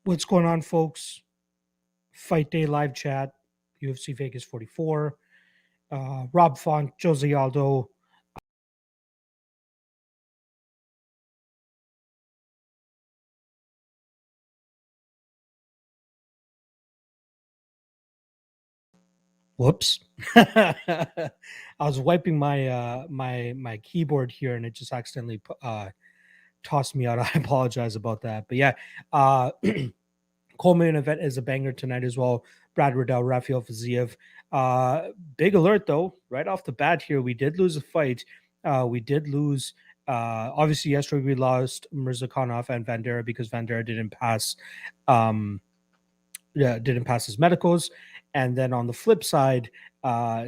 What's going on, folks? Fight Day live chat, UFC Vegas 44. Rob Font, Jose Aldo. Whoops. I was wiping my keyboard here and it just accidentally tossed me out. I apologize about that. But yeah, Coleman event is a banger tonight as well. Brad Riddell, Rafael Fiziev. Big alert though, right off the bat here. We did lose a fight. We did lose. Obviously, yesterday we lost Mirzakhanov and Vandera because Vandera didn't pass his medicals. And then on the flip side,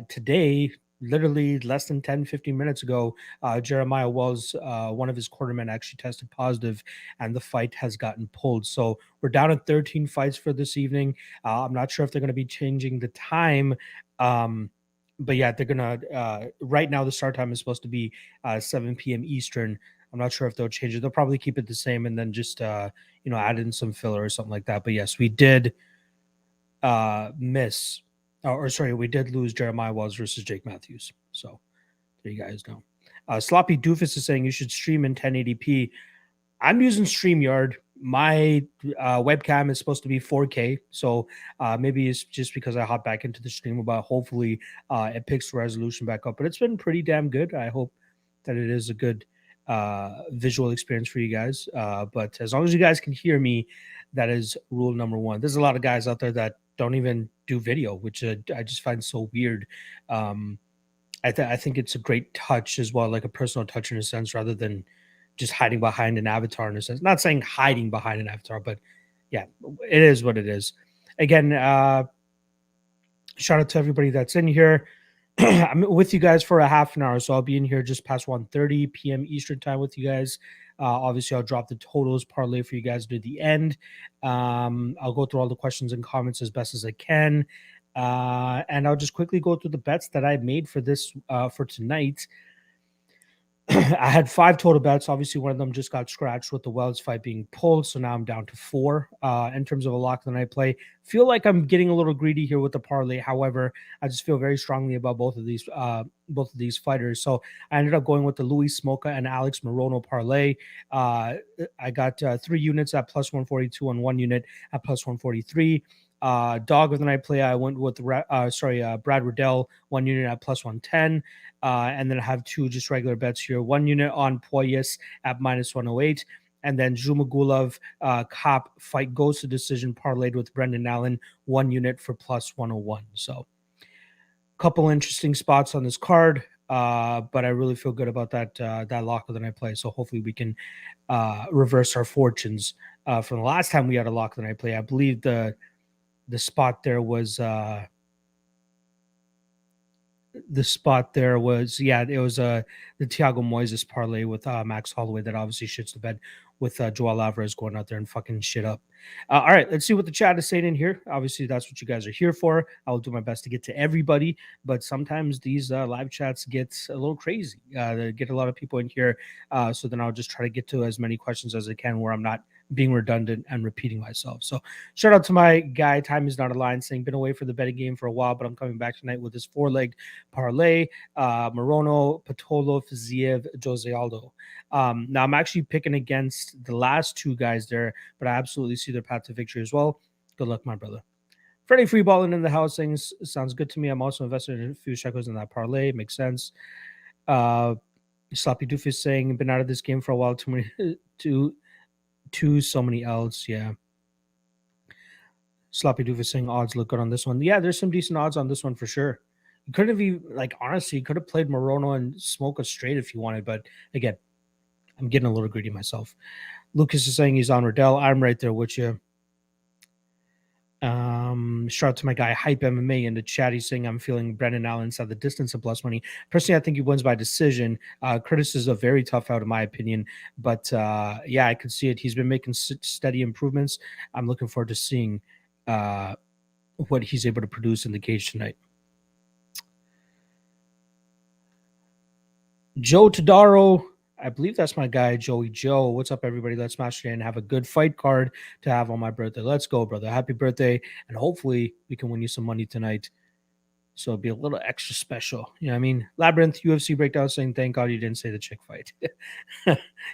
today, literally less than 10, 15 minutes ago, Jeremiah Wells, one of his quartermen, actually tested positive, and the fight has gotten pulled. So we're down at 13 fights for this evening. I'm not sure if they're going to be changing the time. But yeah, they're going to, right now, the start time is supposed to be 7 p.m. Eastern. I'm not sure if they'll change it. They'll probably keep it the same and then just, add in some filler or something like that. But yes, we did we did lose Jeremiah Wells versus Jake Matthews. So there you guys know. Sloppy Doofus is saying you should stream in 1080p. I'm using StreamYard. My webcam is supposed to be 4K, so maybe it's just because I hop back into the stream, but hopefully it picks the resolution back up. But it's been pretty damn good. I hope that it is a good visual experience for you guys. But as long as you guys can hear me, that is rule number one. There's a lot of guys out there that don't even do video, which I just find so weird. I think it's a great touch as well, like a personal touch in a sense, rather than just hiding behind an avatar in a sense. Not saying hiding behind an avatar, but yeah, it is what it is. Again, shout out to everybody that's in here. I'm with you guys for a half an hour, so I'll be in here just past 1:30 p.m. Eastern time with you guys. Obviously, I'll drop the totals parlay for you guys to the end. I'll go through all the questions and comments as best as I can, and I'll just quickly go through the bets that I made for this for tonight. I had 5 total bets. Obviously, one of them just got scratched with the Wells fight being pulled, so now I'm down to 4 in terms of a lock of the night play. Feel like I'm getting a little greedy here with the parlay. However, I just feel very strongly about both of these fighters. So I ended up going with the Louis Smoka and Alex Morono parlay. I got 3 units at plus 142 and 1 unit at plus 143. Dog of the night play, I went with Brad Riddell, 1 unit at plus 110. And then I have 2 just regular bets here. 1 unit on Poyes at minus 108. And then Zhumagulov Cop fight goes to decision parlayed with Brendan Allen, 1 unit for plus 101. So a couple interesting spots on this card. But I really feel good about that lock of the night play. So hopefully we can reverse our fortunes from the last time we had a lock of the night play. I believe the spot there was it was the Thiago Moises parlay with Max Holloway that obviously shits the bed with Joel Alvarez going out there and fucking shit up. All right, let's see what the chat is saying in here. Obviously, that's what you guys are here for. I'll do my best to get to everybody, but sometimes these live chats get a little crazy. They get a lot of people in here, so then I'll just try to get to as many questions as I can where I'm not being redundant and repeating myself. So shout out to my guy, Time Is Not a Line, saying been away for the betting game for a while, but I'm coming back tonight with this 4-leg parlay. Morono, Patolo, Fiziev, Jose Aldo. Now I'm actually picking against the last 2 guys there, but I absolutely see their path to victory as well. Good luck, my brother. Freddie Freeballing in the house saying sounds good to me. I'm also invested in a few shekels in that parlay. Makes sense. Sloppy Doofus saying been out of this game for a while. So many L's. Yeah. Sloppy Doofus saying odds look good on this one. Yeah, there's some decent odds on this one for sure. You could have honestly, you could have played Morono and Smoka straight if you wanted, but again, I'm getting a little greedy myself. Lucas is saying he's on Riddell. I'm right there with you. Shout out to my guy Hype MMA in the chat. He's saying I'm feeling Brendan Allen inside the distance of plus money. Personally, I think he wins by decision. Curtis is a very tough out in my opinion, but yeah, I could see it. He's been making steady improvements. I'm looking forward to seeing what he's able to produce in the cage tonight. Joe Tadaro, I believe that's my guy, Joey Joe. What's up, everybody? Let's smash today and have a good fight card to have on my birthday. Let's go, brother. Happy birthday. And hopefully we can win you some money tonight. So it'll be a little extra special. You know what I mean? Labyrinth UFC breakdown saying, thank God you didn't say the chick fight.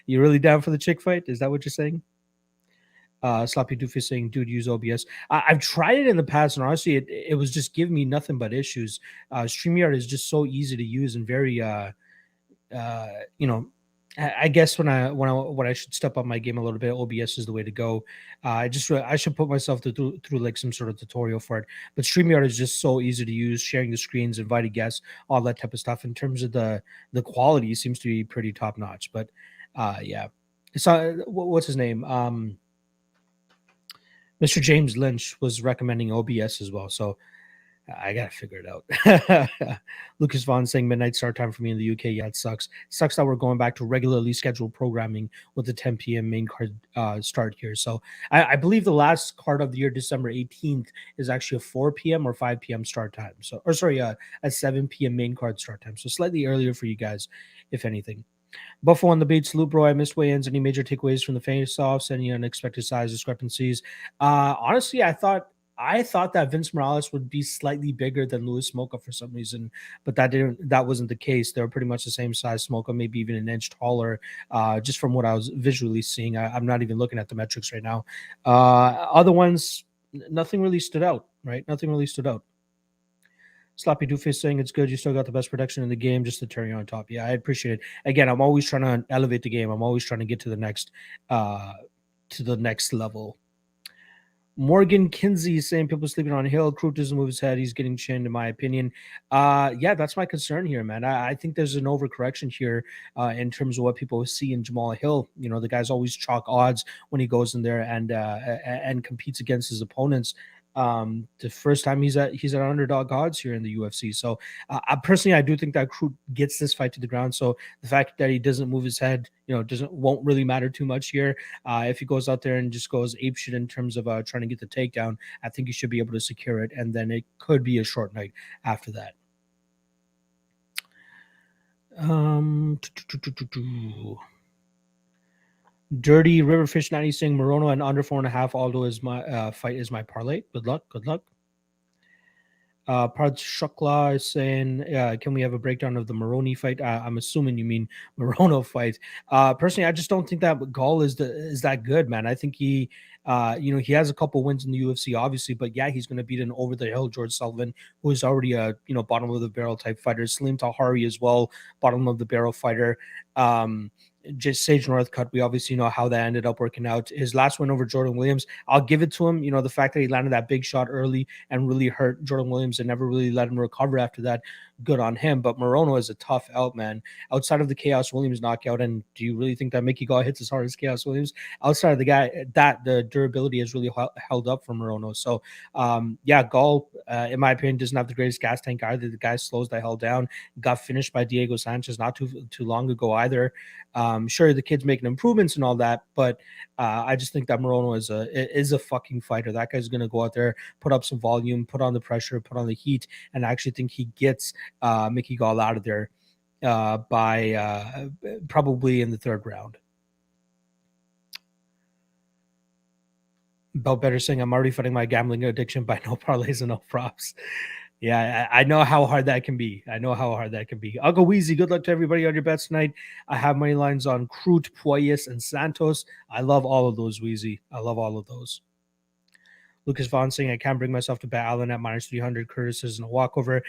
You really down for the chick fight? Is that what you're saying? Sloppy Doofus saying, dude, use OBS. I've tried it in the past, and honestly, it was just giving me nothing but issues. StreamYard is just so easy to use and very you know, I guess when I should step up my game a little bit, OBS is the way to go. I should put myself through like some sort of tutorial for it. But StreamYard is just so easy to use, sharing the screens, inviting guests, all that type of stuff. In terms of the quality, seems to be pretty top notch. But yeah, it's what's his name? Mr. James Lynch was recommending OBS as well. So I gotta figure it out. Lucas Vaughn saying midnight start time for me in the UK. Yeah, it sucks. Sucks that we're going back to regularly scheduled programming with the 10 p.m. main card start here. So I believe the last card of the year, December 18th, is actually a 4 p.m. or 5 p.m. start time. So, or sorry, a 7 p.m. main card start time. So slightly earlier for you guys, if anything. Buffalo on the beat. Salute, bro. I missed weigh-ins. Any major takeaways from the face-offs? Any unexpected size discrepancies? Honestly, I thought that Vince Morales would be slightly bigger than Louis Smolka for some reason, but that wasn't the case. They were pretty much the same size. Smolka maybe even an inch taller, just from what I was visually seeing. I'm not even looking at the metrics right now. Other ones, nothing really stood out, right? Nothing really stood out. Sloppy Doofus saying it's good. You still got the best production in the game, just the cherry on top. Yeah, I appreciate it. Again, I'm always trying to elevate the game. I'm always trying to get to the next level. Morgan Kinsey saying people sleeping on Hill. Crew doesn't move his head. He's getting chinned, in my opinion. Yeah, that's my concern here, man. I think there's an overcorrection here in terms of what people see in Jamal Hill. You know, the guy's always chalk odds when he goes in there and competes against his opponents. The first time he's at underdog odds here in the UFC. So I personally, I do think that Crew gets this fight to the ground. So the fact that he doesn't move his head, you know, won't really matter too much here. If he goes out there and just goes apeshit in terms of trying to get the takedown, I think he should be able to secure it, and then it could be a short night after that. Dirty Riverfish 90 saying Morono and under 4.5. Aldo is my fight is my parlay. Good luck. Parth Shukla is saying, can we have a breakdown of the Moroni fight? I'm assuming you mean Morono fight. Personally, I just don't think that Gall is that good, man. I think he has a couple wins in the UFC, obviously, but yeah, he's going to beat an over the hill George Sullivan, who is already a bottom of the barrel type fighter. Salim Tahari as well, bottom of the barrel fighter. Just Sage Northcutt, we obviously know how that ended up working out. His last win over Jordan Williams, I'll give it to him. You know, the fact that he landed that big shot early and really hurt Jordan Williams and never really let him recover after that, good on him. But Morono is a tough out, man. Outside of the Chaos Williams knockout, and do you really think that Mickey Gall hits as hard as Chaos Williams? Outside of the guy, the durability has really held up for Morono. So, yeah, Gall, in my opinion, doesn't have the greatest gas tank either. The guy slows the hell down. Got finished by Diego Sanchez not too long ago either. Sure, the kid's making improvements and all that, but I just think that Morono is a fucking fighter. That guy's going to go out there, put up some volume, put on the pressure, put on the heat, and I actually think he gets Mickey Gall out of there by probably in the third round. Belt Better saying, I'm already fighting my gambling addiction by no parlays and no props. Yeah, I know how hard that can be. Uncle Weezy, good luck to everybody on your bets tonight. I have money lines on Crute, Poyes, and Santos. I love all of those, Weezy. I love all of those. Lucas Vaughn saying, I can't bring myself to bet Allen at minus 300. Curtis isn't a walkover.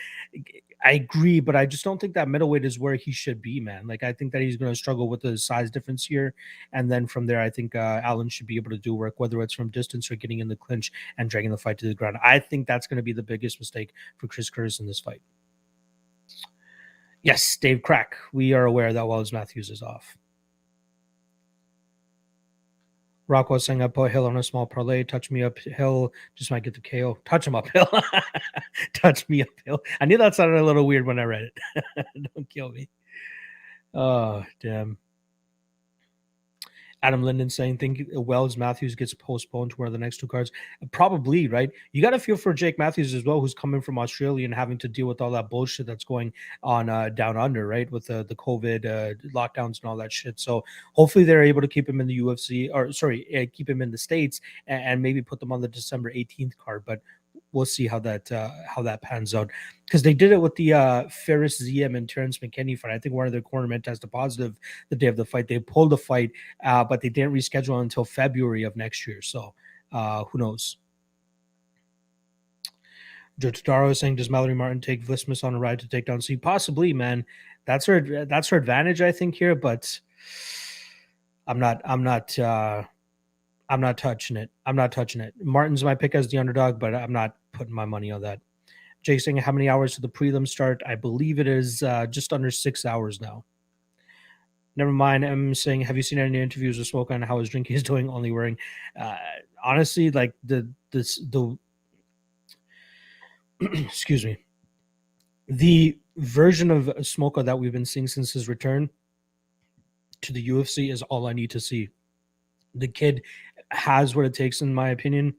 I agree, but I just don't think that middleweight is where he should be, man. Like, I think that he's going to struggle with the size difference here. And then from there, I think Allen should be able to do work, whether it's from distance or getting in the clinch and dragging the fight to the ground. I think that's going to be the biggest mistake for Chris Curtis in this fight. Yes, Dave Crack. We are aware that Wallace Matthews is off. Rockwell saying I put Hill on a small parlay. Touch me up Hill. Just might get the KO. Touch him uphill. Touch me uphill. I knew that sounded a little weird when I read it. Don't kill me. Oh, damn. Adam Linden saying, think Wells Matthews gets postponed to one of the next two cards. Probably, right? You got to feel for Jake Matthews as well, who's coming from Australia and having to deal with all that bullshit that's going on down under, right? With the COVID lockdowns and all that shit. So hopefully they're able to keep him in the UFC, or sorry, keep him in the States and maybe put them on the December 18th card. But we'll see how that pans out, because they did it with the Ferris ZM and Terrence McKinney fight. I think one of their cornermen tested positive the day of the fight. They pulled the fight, but they didn't reschedule until February of next year. So who knows? Joe Tadaro is saying, does Mallory Martin take Vlismus on a ride to take down C? Possibly, man. That's her advantage, I think, here. But I'm not touching it. I'm not touching it. Martin's my pick as the underdog, but I'm not putting my money on that. Jay saying, how many hours to the prelim start? I believe it is just under 6 hours now. Never mind. I'm saying, have you seen any interviews with Smoke on how his drinking is doing? Only wearing, honestly, like the excuse me, the version of Smoke that we've been seeing since his return to the UFC is all I need to see. The kid has what it takes, in my opinion,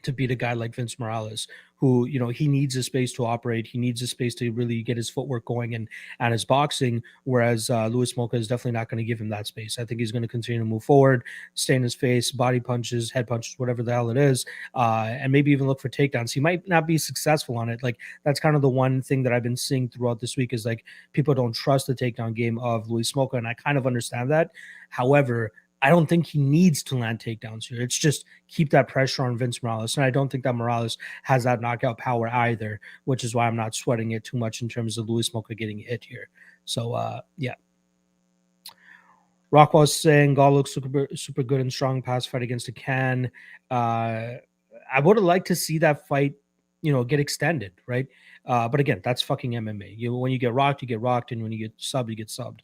to beat a guy like Vince Morales, who, he needs a space to operate. He needs a space to really get his footwork going and his boxing, whereas Louis Smolka is definitely not going to give him that space. I think he's going to continue to move forward, stay in his face, body punches, head punches, whatever the hell it is, and maybe even look for takedowns. He might not be successful on it. Like, that's kind of the one thing that I've been seeing throughout this week is, like, people don't trust the takedown game of Louis Smolka, and I kind of understand that. However, I don't think he needs to land takedowns here. It's just keep that pressure on Vince Morales. And I don't think that Morales has that knockout power either, which is why I'm not sweating it too much in terms of Louis Smolka getting hit here. So, yeah. Rockwell's saying Gall looks super good and strong past fight against a can. I would have liked to see that fight, get extended, right? But again, that's fucking MMA. When you get rocked, you get rocked. And when you get subbed, you get subbed.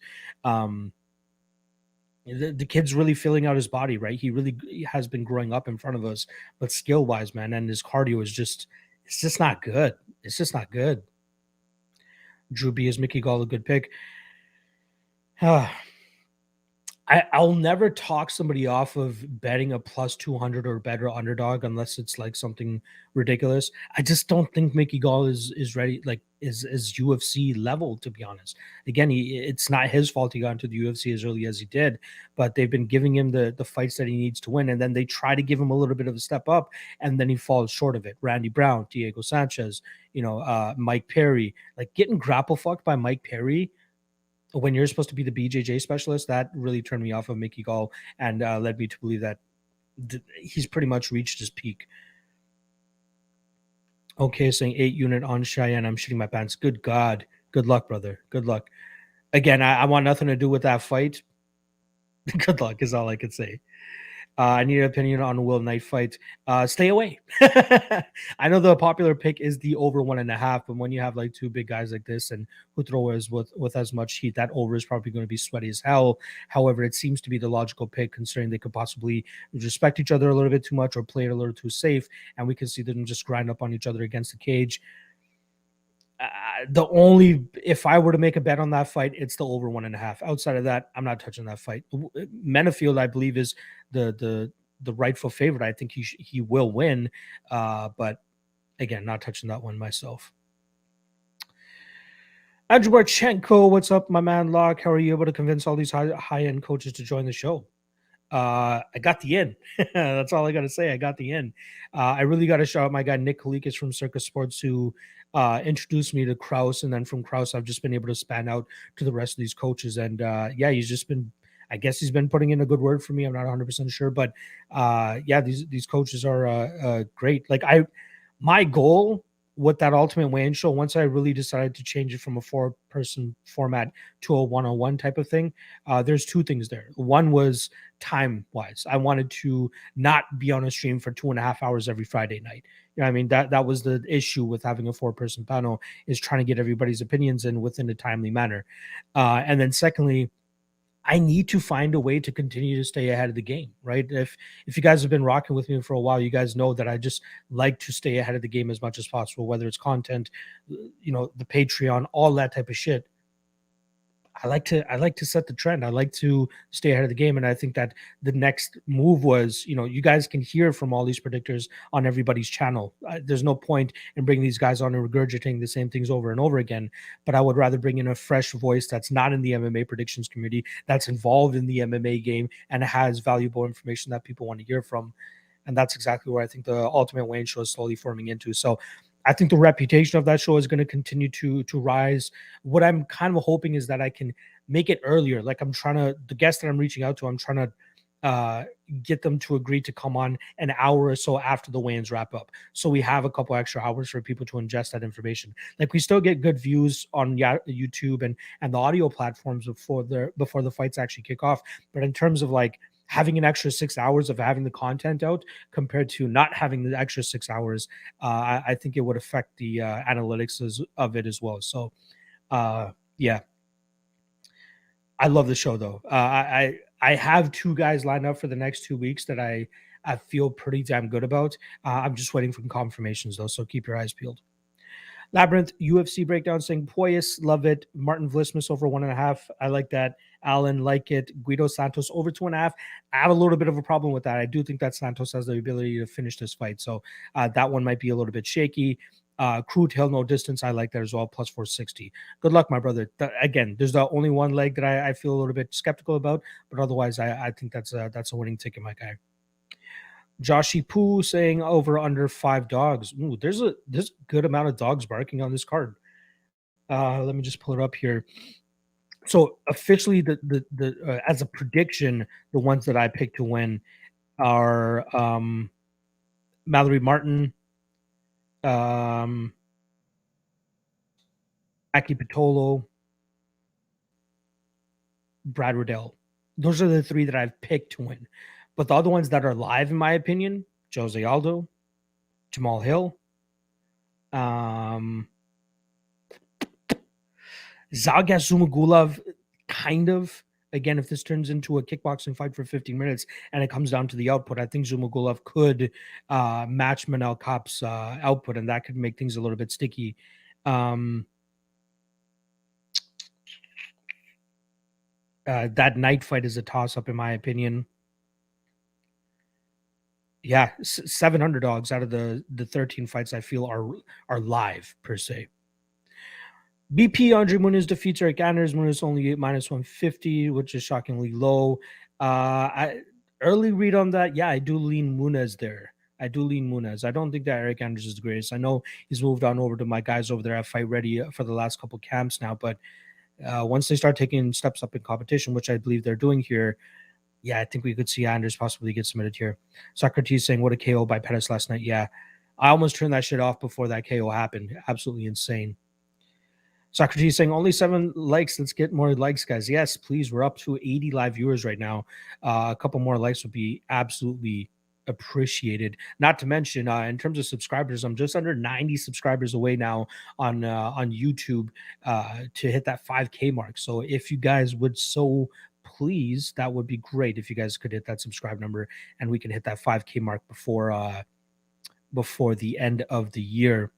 The kid's really filling out his body, right? He really has been growing up in front of us, but skill-wise, man, and his cardio is it's just not good. It's just not good. Drew B is Mickey Gall a good pick? I'll never talk somebody off of betting a plus 200 or better underdog unless it's like something ridiculous. I just don't think Mickey Gall is ready, like is UFC level, to be honest. Again, it's not his fault he got into the UFC as early as he did, but they've been giving him the fights that he needs to win, and then they try to give him a little bit of a step up, and then he falls short of it. Randy Brown, Diego Sanchez, Mike Perry, like getting grapple fucked by Mike Perry when you're supposed to be the BJJ specialist, that really turned me off of Mickey Gall and led me to believe that he's pretty much reached his peak. Okay, saying 8 unit on Cheyenne. I'm shitting my pants. Good God. Good luck, brother. Good luck. Again, I want nothing to do with that fight. Good luck is all I could say. I need an opinion on Will Knight fight. Stay away. I know the popular pick is the over 1.5, but when you have like two big guys like this and who throw us with as much heat, that over is probably going to be sweaty as hell. However, it seems to be the logical pick considering they could possibly respect each other a little bit too much or play it a little too safe, and we can see them just grind up on each other against the cage. If I were to make a bet on that fight, it's the over 1.5. Outside of that, I'm not touching that fight. Menafield, I believe, is the rightful favorite. I think he will win, but again, not touching that one myself. Andrew Barchenko, what's up, my man? Locke, how are you able to convince all these high-end coaches to join the show? I got the in. That's all I got to say. I got the in. I really got to shout out my guy Nick Kalikas from Circus Sports, who introduced me to Kraus, and then from Kraus I've just been able to span out to the rest of these coaches. And yeah, he's been putting in a good word for me. I'm not 100% sure, but yeah, these coaches are great. Like my goal with that Ultimate Weigh-In show, once I really decided to change it from a 4-person format to a 1-on-1 type of thing, there's two things there. One was time-wise. I wanted to not be on a stream for 2.5 hours every Friday night. You know what I mean? That was the issue with having a 4-person panel, is trying to get everybody's opinions in within a timely manner. And then secondly, I need to find a way to continue to stay ahead of the game, right? If you guys have been rocking with me for a while, you guys know that I just like to stay ahead of the game as much as possible, whether it's content, the Patreon, all that type of shit. I like to set the trend. I like to stay ahead of the game, and I think that the next move was, you guys can hear from all these predictors on everybody's channel. There's no point in bringing these guys on and regurgitating the same things over and over again. But I would rather bring in a fresh voice that's not in the MMA predictions community, that's involved in the MMA game, and has valuable information that people want to hear from. And that's exactly where I think the Ultimate Wayne show is slowly forming into. So I think the reputation of that show is going to continue to rise. What I'm kind of hoping is that I can make it earlier. Like the guests that I'm reaching out to, I'm trying to get them to agree to come on an hour or so after the weigh-ins wrap up, so we have a couple extra hours for people to ingest that information. Like, we still get good views on YouTube and the audio platforms before the fights actually kick off, but in terms of like having an extra 6 hours of having the content out compared to not having the extra 6 hours, I think it would affect the analytics of it as well. So yeah, I love the show though. I have two guys lined up for the next 2 weeks that I feel pretty damn good about. I'm just waiting for confirmations though, so keep your eyes peeled. Labyrinth UFC breakdown saying Poyas, love it. Martin Vlismus over 1.5. I like that. Allen, like it. Guido Santos over 2.5. I have a little bit of a problem with that. I do think that Santos has the ability to finish this fight, so that one might be a little bit shaky. Crude Hill, no distance. I like that as well. Plus 460. Good luck, my brother. Again, there's the only one leg that I feel a little bit skeptical about, but otherwise, I think that's a winning ticket, my guy. Joshy Poo saying over under 5 dogs. Ooh, there's a good amount of dogs barking on this card. Let me just pull it up here. So officially, the as a prediction, the ones that I picked to win are Mallory Martin, Aki Pitolo, Brad Riddell. Those are the 3 that I've picked to win. But the other ones that are live, in my opinion, Jose Aldo, Jamal Hill, Zalgas Zumagulov, kind of. Again, if this turns into a kickboxing fight for 15 minutes and it comes down to the output, I think Zumagulov could match Manel Kape's output, and that could make things a little bit sticky. That night fight is a toss-up, in my opinion. Yeah, 7 underdogs out of the 13 fights I feel are live, per se. BP Andre Muniz defeats Eric Anders. Muniz only minus 150, which is shockingly low. Early read on that, yeah, I do lean Muniz there. I don't think that Eric Anders is the greatest. I know he's moved on over to my guys over there at Fight Ready for the last couple camps now, but once they start taking steps up in competition, which I believe they're doing here, yeah, I think we could see Anders possibly get submitted here. Socrates saying, what a KO by Pettis last night. Yeah, I almost turned that shit off before that KO happened. Absolutely insane. Socrates saying, only 7 likes. Let's get more likes, guys. Yes, please. We're up to 80 live viewers right now. A couple more likes would be absolutely appreciated. Not to mention, in terms of subscribers, I'm just under 90 subscribers away now on YouTube to hit that 5K mark. So if you guys would so please, that would be great if you guys could hit that subscribe number and we can hit that 5K mark before the end of the year.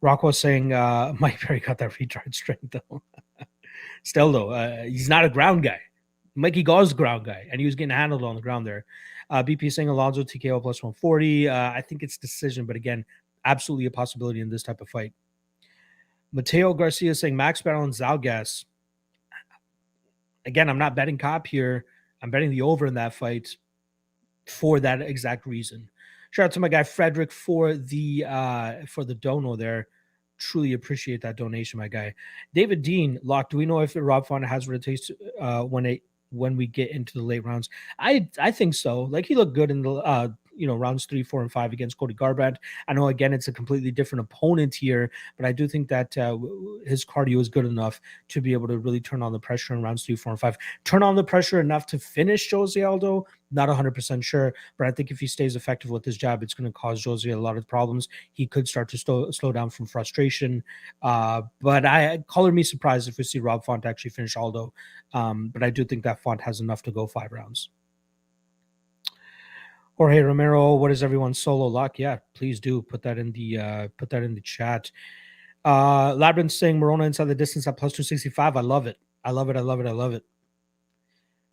Rocco saying Mike Perry got that retard strength though. Still though, he's not a ground guy. Mikey Gau's the ground guy, and he was getting handled on the ground there. BP saying Alonso TKO plus 140. I think it's decision, but again, absolutely a possibility in this type of fight. Mateo Garcia saying Max battle and Zalgas. Again, I'm not betting Kape here. I'm betting the over in that fight for that exact reason. Shout out to my guy Frederick for the dono there. Truly appreciate that donation, my guy. David Dean, Locke, do we know if Rob Font has what it takes when we get into the late rounds? I think so. Like, he looked good in the rounds 3, 4, and 5 against Cody Garbrandt. I know, again, it's a completely different opponent here, but I do think that his cardio is good enough to be able to really turn on the pressure in rounds 3, 4, and 5. Turn on the pressure enough to finish Jose Aldo? Not 100% sure, but I think if he stays effective with his jab, it's going to cause Jose a lot of problems. He could start to slow down from frustration, but color me surprised if we see Rob Font actually finish Aldo, but I do think that Font has enough to go 5 rounds. Jorge Romero, what is everyone's solo lock? Yeah, please do put that in the chat. Labyrinth saying Morona inside the distance at plus 265. I love it. I love it. I love it. I love it.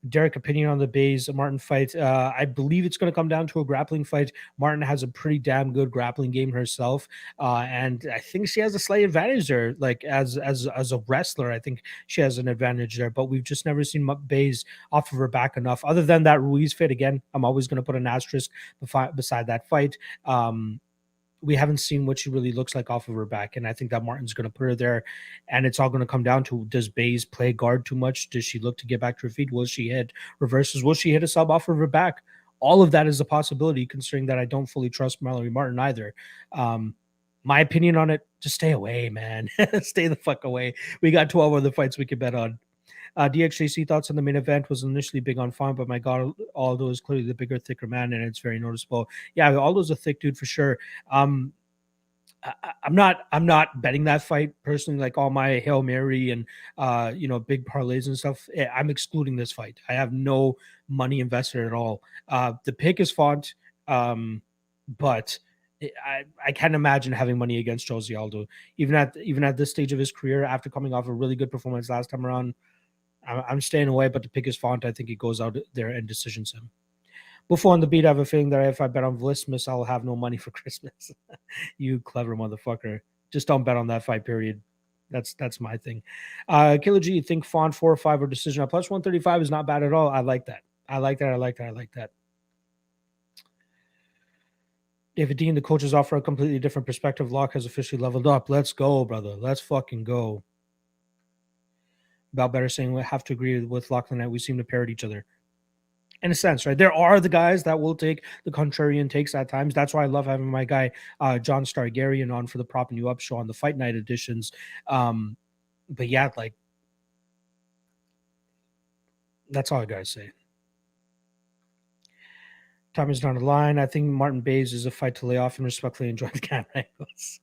Derek, opinion on the Bays Martin fight? I believe it's going to come down to a grappling fight. Martin has a pretty damn good grappling game herself, and I think she has a slight advantage there. Like as a wrestler, I think she has an advantage there. But we've just never seen Bays off of her back enough. Other than that Ruiz fight, again, I'm always going to put an asterisk beside that fight. We haven't seen what she really looks like off of her back. And I think that Martin's going to put her there. And it's all going to come down to, does Bays play guard too much? Does she look to get back to her feet? Will she hit reverses? Will she hit a sub off of her back? All of that is a possibility, considering that I don't fully trust Mallory Martin either. My opinion on it, just stay away, man. Stay the fuck away. We got 12 other fights we could bet on. DXJC thoughts on the main event. Was initially big on Font, but my God, Aldo is clearly the bigger, thicker man, and it's very noticeable. Yeah, Aldo's a thick dude for sure. I'm not betting that fight personally. Like all my Hail Mary and big parlays and stuff, I'm excluding this fight. I have no money invested at all. The pick is Font, but I can't imagine having money against Jose Aldo, even at this stage of his career after coming off a really good performance last time around. I'm staying away, but the pick is Font. I think he goes out there and decisions him. Before on the beat, I have a feeling that if I bet on Vlismus, I'll have no money for Christmas. You clever motherfucker. Just don't bet on that fight, period. That's my thing. Killer G, you think Font 4 or 5 or decision at plus 135 is not bad at all. I like that. I like that. David Dean, the coaches offer a completely different perspective. Locke has officially leveled up. Let's go, brother. Let's fucking go. About better saying we have to agree with Lachlan that we seem to parrot each other. In a sense, right? There are the guys that will take the contrarian takes at times. That's why I love having my guy John Stargarian on for the Propping You Up show on the Fight Night editions. But yeah, like that's all I gotta say. Time is not a line. I think Martin Bays is a fight to lay off and respectfully enjoy the camera angles.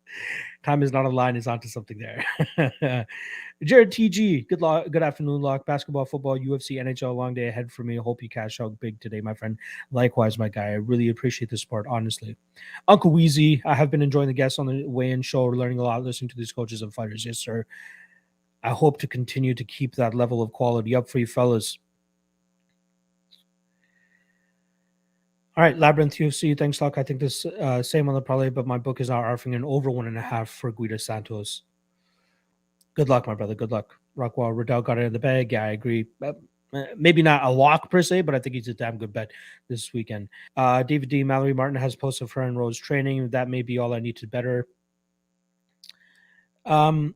Time is not a line is onto something there. Jared TG, good afternoon, Locke. Basketball, football, UFC, NHL, long day ahead for me. Hope you cash out big today, my friend. Likewise, my guy. I really appreciate the support, honestly. Uncle Wheezy, I have been enjoying the guests on the weigh-in show, learning a lot, listening to these coaches and fighters. Yes, sir. I hope to continue to keep that level of quality up for you fellas. All right, Labyrinth UFC. Thanks, Locke. I think this same on the parlay, but my book is now offering an over 1.5 for Guida Santos. Good luck, my brother. Good luck. Rockwell Riddell got it in the bag. Yeah, I agree. Maybe not a lock per se, but I think he's a damn good bet this weekend. David D. Mallory Martin has posted for Rose training. That may be all I need to better. I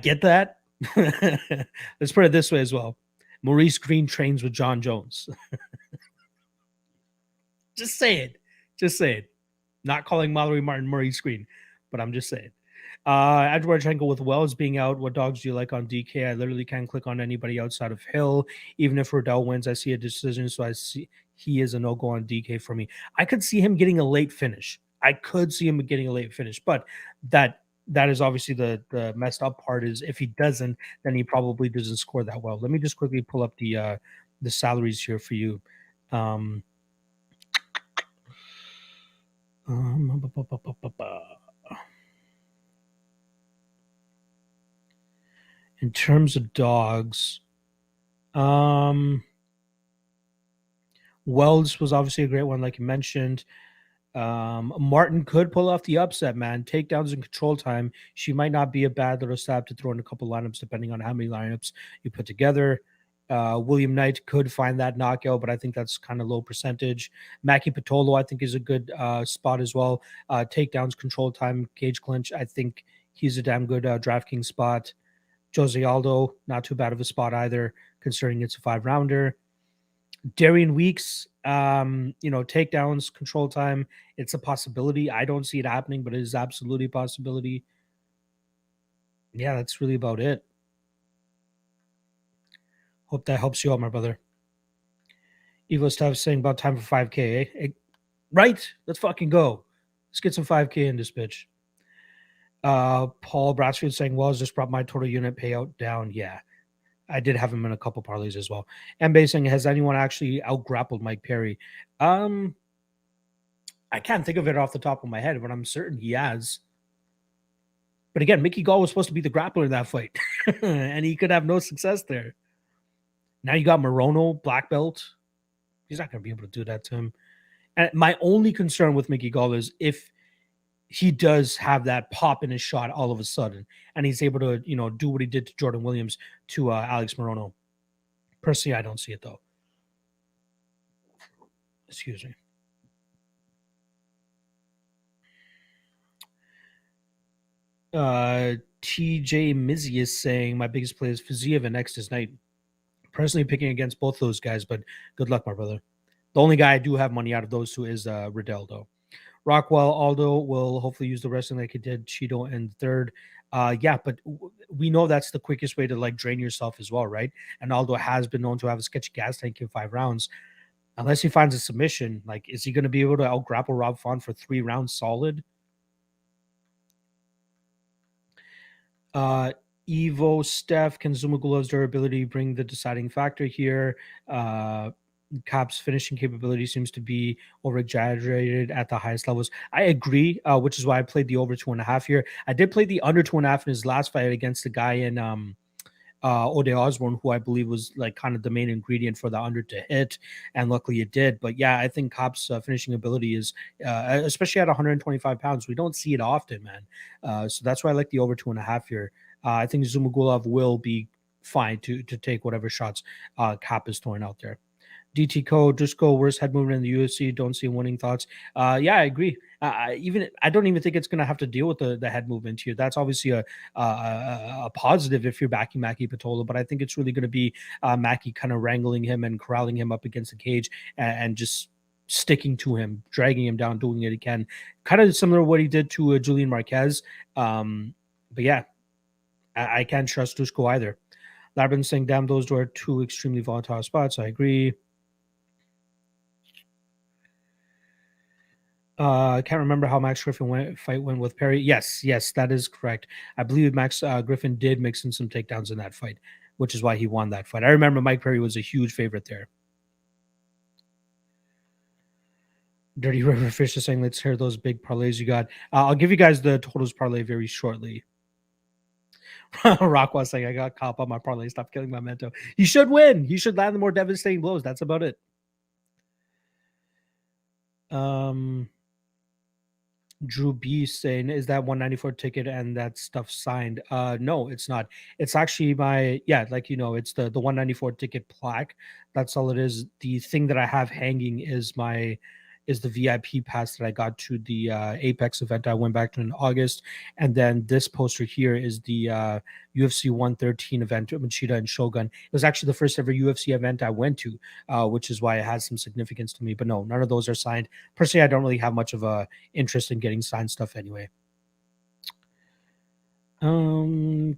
get that. Let's put it this way as well. Maurice Green trains with John Jones. Just say it. Not calling Mallory Martin Maurice Green, but I'm just saying. Edwardchenko with Wells being out. What dogs do you like on DK? I literally can't click on anybody outside of Hill. Even if Riddell wins, I see a decision. So I see he is a no-go on DK for me. I could see him getting a late finish. But that is obviously the messed up part is if he doesn't, then he probably doesn't score that well. Let me just quickly pull up the salaries here for you. In terms of dogs, Wells was obviously a great one, like you mentioned. Martin could pull off the upset, man. Takedowns and control time. She might not be a bad little stab to throw in a couple lineups, depending on how many lineups you put together. William Knight could find that knockout, but I think that's kind of low percentage. Mackie Patolo, I think, is a good spot as well. Takedowns, control time, cage clinch. I think he's a damn good DraftKings spot. Jose Aldo, not too bad of a spot either, considering it's a 5-rounder. Darian Weeks, takedowns, control time, it's a possibility. I don't see it happening, but it is absolutely a possibility. Yeah, that's really about it. Hope that helps you out, my brother. Evo Stuff saying about time for 5K, eh? Right? Let's fucking go. Let's get some 5K in this bitch. Paul Bratsfield saying, well, just brought my total unit payout down. Yeah, I did have him in a couple parlays as well. And saying, has anyone actually out-grappled Mike Perry? I can't think of it off the top of my head, but I'm certain he has. But again, Mickey Gall was supposed to be the grappler in that fight, and he could have no success there. Now you got Morono, black belt. He's not going to be able to do that to him. And my only concern with Mickey Gall is if he does have that pop in his shot all of a sudden, and he's able to, do what he did to Jordan Williams to Alex Morono. Personally, I don't see it though. Excuse me. TJ Mizzy is saying my biggest play is Fiziev and next is Knight. Personally picking against both those guys, but good luck, my brother. The only guy I do have money out of those two is Riddell, though. Rockwell, Aldo will hopefully use the wrestling like he did Cheeto in third. Yeah, but we know that's the quickest way to like drain yourself as well, right? And Aldo has been known to have a sketchy gas tank in 5 rounds. Unless he finds a submission, like, is he going to be able to out grapple Rob Font for 3 rounds solid? Evo, Steph, can Zumugulov's durability bring the deciding factor here? Cap's finishing capability seems to be over-exaggerated at the highest levels. I agree, which is why I played the over 2.5 here. I did play the under 2.5 in his last fight against the guy in Ode Osborne, who I believe was like kind of the main ingredient for the under to hit, and luckily it did. But yeah, I think Cap's finishing ability is, especially at 125 pounds, we don't see it often, man. So that's why I like the over 2.5 here. I think Zumagulov will be fine to take whatever shots Cap is throwing out there. DT Code, Dusko, worst head movement in the UFC. Don't see winning thoughts. Yeah, I agree. I don't even think it's going to have to deal with the head movement here. That's obviously a positive if you're backing Maki Patola, but I think it's really going to be Maki kind of wrangling him and corralling him up against the cage and just sticking to him, dragging him down, doing it again. Kind of similar to what he did to Julian Marquez. But yeah, I can't trust Dusko either. Larbin saying, damn, those are 2 extremely volatile spots. I agree. I can't remember how Max Griffin fight went with Perry. Yes, that is correct. I believe Max Griffin did mix in some takedowns in that fight, which is why he won that fight. I remember Mike Perry was a huge favorite there. Dirty River Fish is saying, let's hear those big parlays you got. I'll give you guys the totals parlay very shortly. Rockwell saying, I got caught on my parlay. Stop killing my mento. He should win. He should land the more devastating blows. That's about it. Drew B saying, is that 194 ticket and that stuff signed? No, it's not. It's actually it's the 194 ticket plaque. That's all it is. The thing that I have hanging is the VIP pass that I got to the Apex event I went back to in August. And then this poster here is the UFC 113 event, Machida and Shogun. It was actually the first ever UFC event I went to, which is why it has some significance to me. But no, none of those are signed. Personally, I don't really have much of a interest in getting signed stuff anyway. My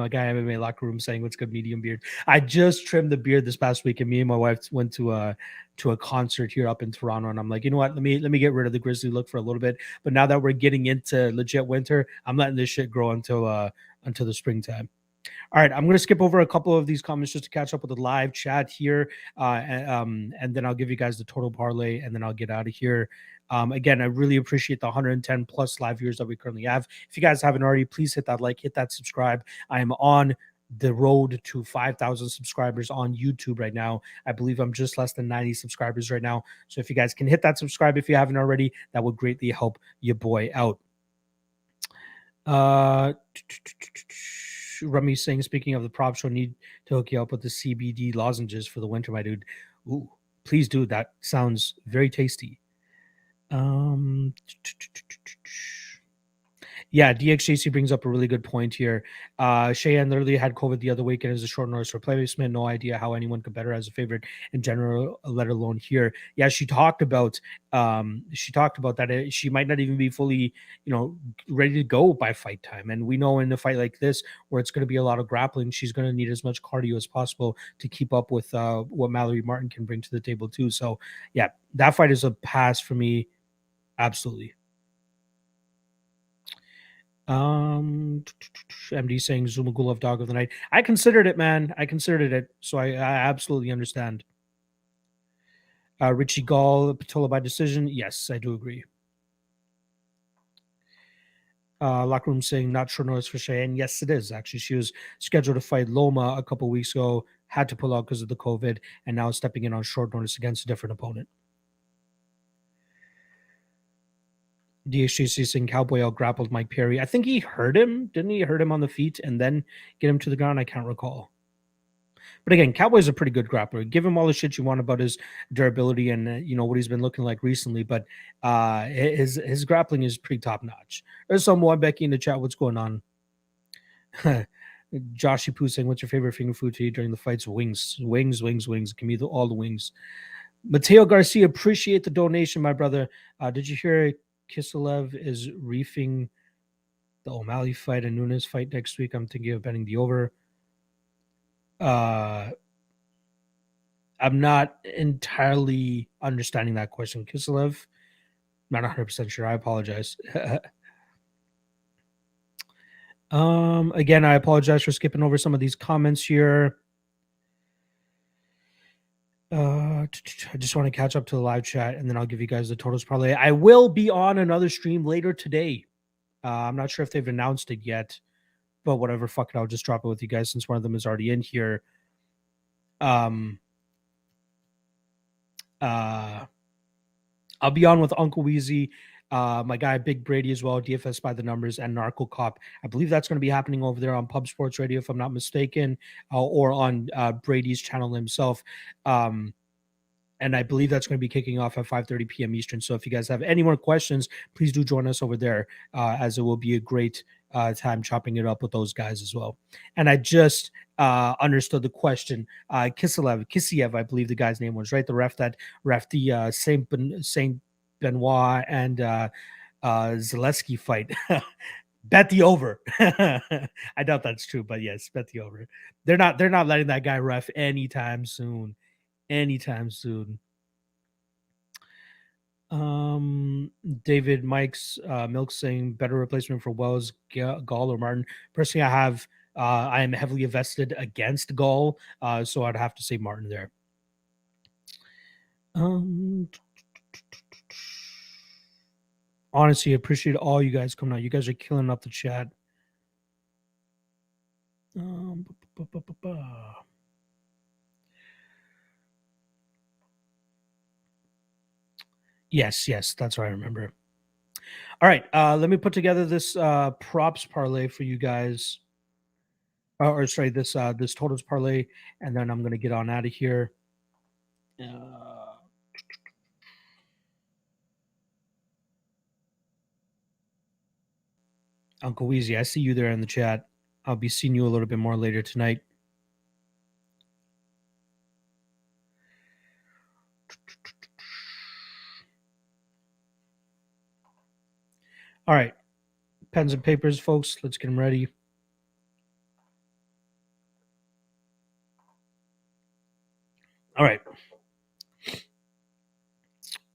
guy MMA locker room saying, what's good, medium beard. I just trimmed the beard this past week, and me and my wife went to a concert here up in Toronto, and I'm like, you know what, let me get rid of the grizzly look for a little bit. But now that we're getting into legit winter, I'm letting this shit grow until the springtime. All right, I'm going to skip over a couple of these comments just to catch up with the live chat here, and then I'll give you guys the total parlay, and then I'll get out of here. Again, I really appreciate the 110 plus live viewers that we currently have. If you guys haven't already, please hit that like, hit that subscribe. I am on the road to 5,000 subscribers on YouTube right now. I believe I'm just less than 90 subscribers right now. So if you guys can hit that subscribe if you haven't already, that would greatly help your boy out. Remy saying, speaking of the prop show, need to hook you up with the CBD lozenges for the winter, my dude. Ooh, please do. That sounds very tasty. Yeah, DXJC brings up a really good point here. Cheyenne literally had COVID the other week and is a short notice replacement. No idea how anyone could better as a favorite in general, let alone here. Yeah, she talked about that she might not even be fully, ready to go by fight time. And we know in a fight like this, where it's going to be a lot of grappling, she's going to need as much cardio as possible to keep up with what Mallory Martin can bring to the table too. So yeah, that fight is a pass for me. Absolutely. MD saying Zumagulov dog of the night. I considered it, man. I considered it. So I absolutely understand. Richie Gall, Patola by decision. Yes, I do agree. Locker room saying not sure notice for Cheyenne. Yes, it is actually. She was scheduled to fight Loma a couple weeks ago, had to pull out because of the COVID, and now stepping in on short notice against a different opponent. DHGC saying Cowboy out grappled Mike Perry. I think he hurt him. Didn't he hurt him on the feet and then get him to the ground? I can't recall. But again, Cowboy's a pretty good grappler. Give him all the shit you want about his durability and what he's been looking like recently, but his grappling is pretty top notch. There's someone Becky in the chat. What's going on? Joshy Poo saying, "What's your favorite finger food to eat during the fights?" Wings. Give me all the wings. Mateo Garcia, appreciate the donation, my brother. Did you hear Kiselev is reefing the O'Malley fight and Nunes fight next week? I'm thinking of betting the over. I'm not entirely understanding that question, Kiselev. Not 100% sure. I apologize. Again, I apologize for skipping over some of these comments here. I just want to catch up to the live chat, and then I'll give you guys the totals parlay. I will be on another stream later today. I'm not sure if they've announced it yet, but whatever. Fuck it, I'll just drop it with you guys since one of them is already in here. I'll be on with Uncle Weezy, my guy Big Brady as well, DFS by the numbers, and Narco Cop. I believe that's going to be happening over there on Pub Sports Radio, if I'm not mistaken, or on Brady's channel himself. And I believe that's going to be kicking off at 5:30 p.m. Eastern. So if you guys have any more questions, please do join us over there, as it will be a great time chopping it up with those guys as well. And I just understood the question. Kisiev, I believe the guy's name was, right? The ref that ref the Saint Benoit and Zaleski fight. Bet the over. I doubt that's true, but yes, bet the over. They're not letting that guy ref anytime soon. David Mike's Milk saying better replacement for Wells, Gall, or Martin. Personally, I am heavily invested against Gall, so I'd have to say Martin there. Honestly, I appreciate all you guys coming out. You guys are killing up the chat. Yes, that's what I remember. All right, let me put together this props parlay for you guys. This totals parlay, and then I'm gonna get on out of here. Uncle Weezy, I see you there in the chat. I'll be seeing you a little bit more later tonight. All right, pens and papers, folks. Let's get them ready. All right.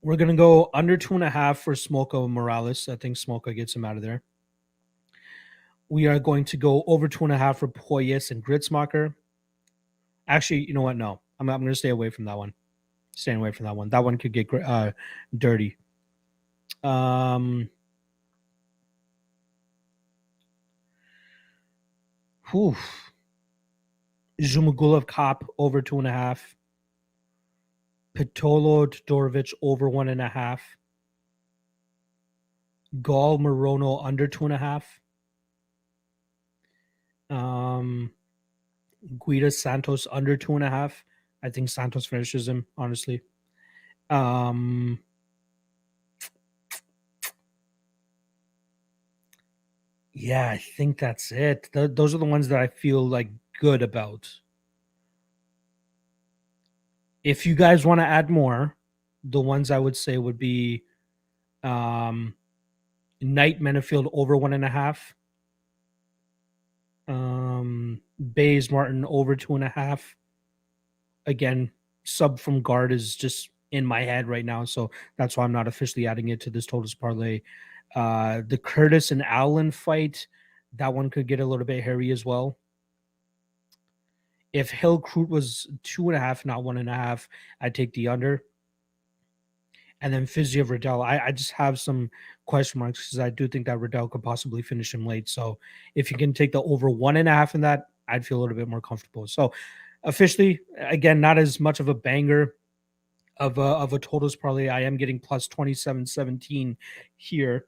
We're going to go under 2.5 for Smolka Morales. I think Smolka gets him out of there. We are going to go over 2.5 for Poyes and Gritzmacher. Actually, you know what? No, I'm going to stay away from that one. Staying away from that one. That one could get dirty. Zhumagulov Cop over 2.5. Pitolo Todorovic over 1.5. Gall Morono under 2.5. Guida Santos under 2.5. I think Santos finishes him, honestly. Yeah, I think that's it. Those are the ones that I feel like good about. If you guys want to add more, the ones I would say would be Knight Menefield over 1.5. Bays Martin over 2.5. Again, sub from guard is just in my head right now, so that's why I'm not officially adding it to this totals parlay. The Curtis and Allen fight, that one could get a little bit hairy as well. If Hill Crute was 2.5, not 1.5, I'd take the under. And then Fiziev Riddell, I just have some question marks because I do think that Riddell could possibly finish him late. So if you can take the over 1.5 in that, I'd feel a little bit more comfortable. So officially, again, not as much of a banger of a totals parlay. I am getting plus 27-17 here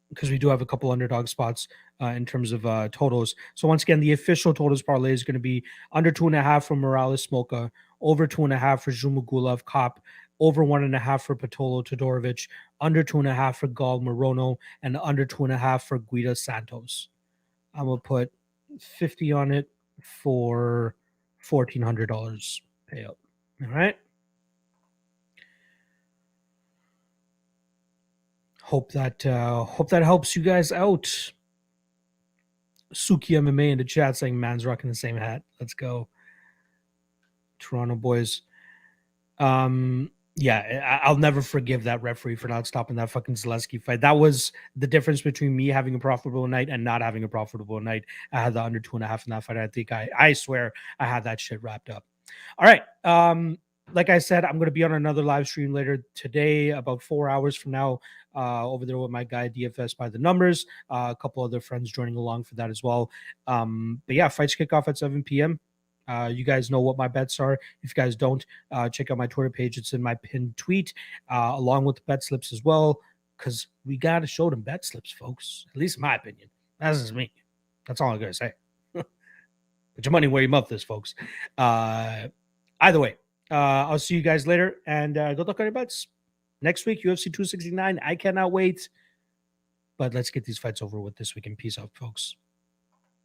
because we do have a couple underdog spots in terms of totals. So once again, the official totals parlay is going to be under 2.5 for Morales Smolka, over 2.5 for Zhumagulov Cop, over 1.5 for Patolo Todorovic, under 2.5 for Gal Morono, and under 2.5 for Guida Santos. I'm gonna put 50 on it for $1,400 payout. All right. Hope that helps you guys out. Suki MMA in the chat saying man's rocking the same hat. Let's go. Toronto boys. Yeah, I'll never forgive that referee for not stopping that fucking Zaleski fight. That was the difference between me having a profitable night and not having a profitable night. I had the under 2.5 in that fight. I think I swear I had that shit wrapped up. All right. Like I said, I'm going to be on another live stream later today, about 4 hours from now, over there with my guy DFS by the numbers. A couple other friends joining along for that as well. But yeah, fights kick off at 7 p.m. You guys know what my bets are. If you guys don't, check out my Twitter page. It's in my pinned tweet, along with the bet slips as well, because we got to show them bet slips, folks. At least in my opinion. That's just me. That's all I'm going to say. Put your money where your mouth is, folks. Either way, I'll see you guys later, and good luck on your bets. Next week, UFC 269. I cannot wait. But let's get these fights over with this weekend. Peace out, folks.